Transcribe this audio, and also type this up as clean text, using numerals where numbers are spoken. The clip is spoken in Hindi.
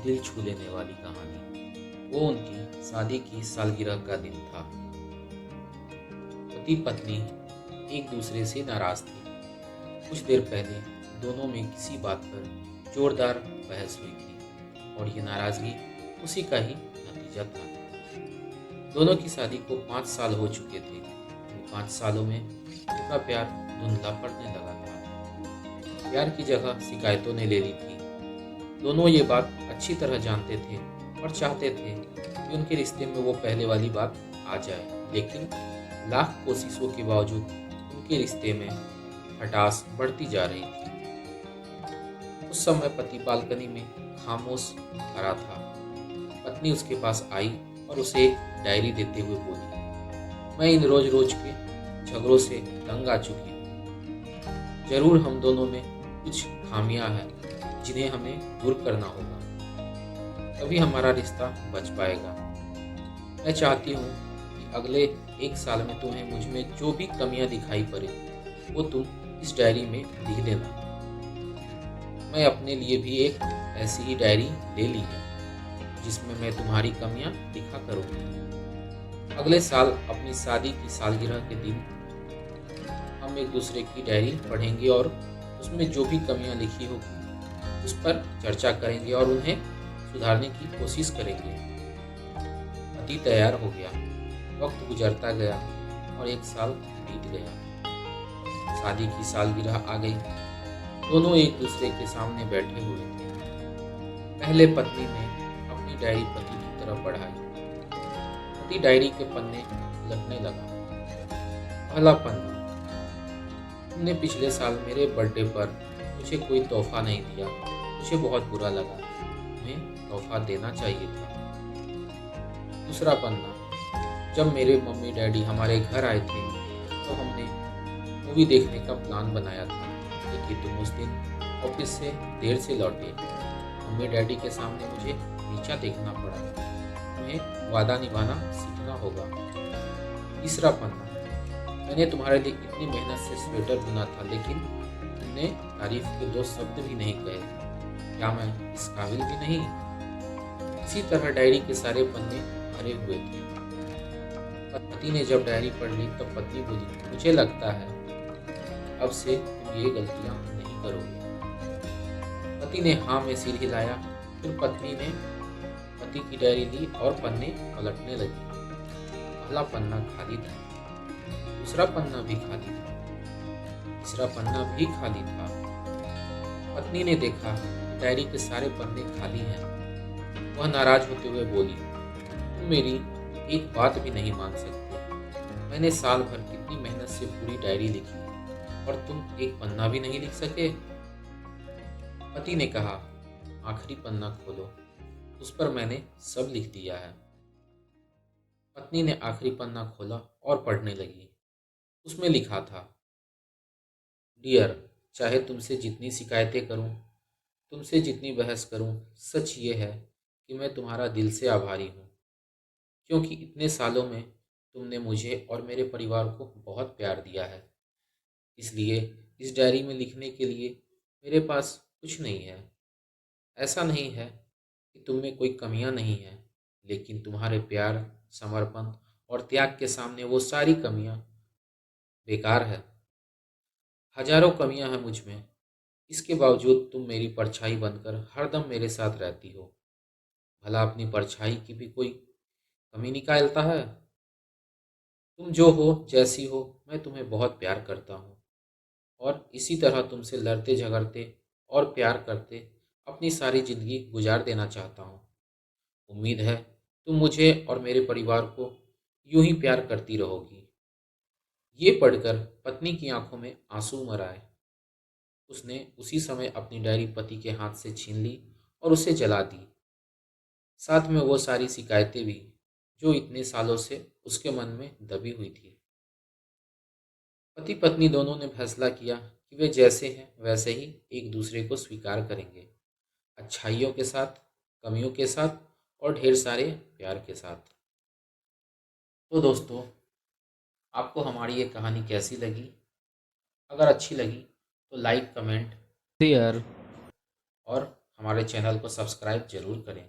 दिल छू लेने वाली कहानी। वो उनकी शादी की सालगिरह का दिन था। पति पत्नी एक दूसरे से नाराज थे। कुछ देर पहले दोनों में किसी बात पर जोरदार बहस हुई थी और ये नाराजगी उसी का ही नतीजा था। दोनों की शादी को 5 साल हो चुके थे। इन 5 सालों में उनका प्यार धुंधला पड़ने लगा था। प्यार की जगह शिकायतों ने ले ली थी। दोनों ये बात अच्छी तरह जानते थे और चाहते थे कि उनके रिश्ते में वो पहले वाली बात आ जाए, लेकिन लाख कोशिशों के बावजूद उनके रिश्ते में खटास बढ़ती जा रही थी। उस समय पति बालकनी में खामोश खड़ा था। पत्नी उसके पास आई और उसे एक डायरी देते हुए बोली, मैं इन रोज रोज के झगड़ों से तंग आ चुकी हूँ। जरूर हम दोनों में कुछ खामियां हैं जिन्हें हमें दूर करना होगा, तभी हमारा रिश्ता बच पाएगा। मैं चाहती हूँ कि अगले 1 साल में तुम्हें मुझ में जो भी कमियां दिखाई पड़े वो तुम इस डायरी में लिख देना। मैं अपने लिए भी एक ऐसी ही डायरी ले ली है जिसमें मैं तुम्हारी कमियां लिखा करूँगी। अगले साल अपनी शादी की सालगिरह के दिन हम एक दूसरे की डायरी पढ़ेंगे और उसमें जो भी कमियां लिखी होगी उस पर चर्चा करेंगे और उन्हें सुधारने की कोशिश करेंगे। पति तैयार हो गया। वक्त गुजरता गया और 1 साल बीत गया। शादी की सालगिरह आ गई। दोनों एक दूसरे के सामने बैठे हुए थे। पहले पत्नी ने अपनी डायरी पति की तरफ बढ़ाई। पति डायरी के पन्ने उलटने लगा। पहला पन्ना, तुमने पिछले साल मेरे बर्थडे पर मुझे कोई तोहफा नहीं दिया। मुझे बहुत बुरा लगा। तुम्हें तोहफा देना चाहिए था। दूसरा पन्ना, जब मेरे मम्मी डैडी हमारे घर आए थे तो हमने मूवी देखने का प्लान बनाया था, लेकिन तुम उस दिन ऑफिस से देर से लौटे। मम्मी डैडी के सामने मुझे नीचा देखना पड़ा। तुम्हें वादा निभाना सीखना होगा। तीसरा पन्ना, मैंने तुम्हारे लिए इतनी मेहनत से स्वेटर बुना था, लेकिन तुमने तारीफ के 2 शब्द भी नहीं कहे। क्या मैं इस काबिल भी नहीं? इसी तरह डायरी के सारे पन्ने भरे हुए थे। पति ने जब डायरी पढ़ ली तब पत्नी बोली, मुझे लगता है अब से तुम ये गलतियां नहीं करोगे। पति ने हाँ में सिर हिलाया। फिर पत्नी ने पति की डायरी ली और पन्ने पलटने लगी। पहला पन्ना खाली था। दूसरा पन्ना भी खाली था। तीसरा पन्ना भी खाली था। पत्नी ने देखा डायरी के सारे पन्ने खाली हैं। वह नाराज होते हुए बोली, तुम मेरी एक बात भी नहीं मान सकते। मैंने साल भर कितनी मेहनत से पूरी डायरी लिखी और तुम एक पन्ना भी नहीं लिख सके। पति ने कहा, आखिरी पन्ना खोलो, उस पर मैंने सब लिख दिया है। पत्नी ने आखिरी पन्ना खोला और पढ़ने लगी। उसमें लिखा था, डियर, चाहे तुमसे जितनी शिकायतें करूं, तुमसे जितनी बहस करूं, सच ये है कि मैं तुम्हारा दिल से आभारी हूं, क्योंकि इतने सालों में तुमने मुझे और मेरे परिवार को बहुत प्यार दिया है। इसलिए इस डायरी में लिखने के लिए मेरे पास कुछ नहीं है। ऐसा नहीं है कि तुम में कोई कमियां नहीं हैं, लेकिन तुम्हारे प्यार, समर्पण और त्याग के सामने वो सारी कमियां बेकार है। हजारों कमियां हैं मुझ में, इसके बावजूद तुम मेरी परछाई बनकर हरदम मेरे साथ रहती हो। भला अपनी परछाई की भी कोई कमी निकालता है? तुम जो हो, जैसी हो, मैं तुम्हें बहुत प्यार करता हूँ और इसी तरह तुमसे लड़ते झगड़ते और प्यार करते अपनी सारी जिंदगी गुजार देना चाहता हूँ। उम्मीद है तुम मुझे और मेरे परिवार को यूं ही प्यार करती रहोगी। ये पढ़कर पत्नी की आंखों में आंसू उमड़ आए। उसने उसी समय अपनी डायरी पति के हाथ से छीन ली और उसे जला दी, साथ में वो सारी शिकायतें भी जो इतने सालों से उसके मन में दबी हुई थी। पति पत्नी दोनों ने फैसला किया कि वे जैसे हैं वैसे ही एक दूसरे को स्वीकार करेंगे, अच्छाइयों के साथ, कमियों के साथ और ढेर सारे प्यार के साथ। तो दोस्तों, आपको हमारी ये कहानी कैसी लगी? अगर अच्छी लगी तो लाइक, कमेंट, शेयर और हमारे चैनल को सब्सक्राइब जरूर करें।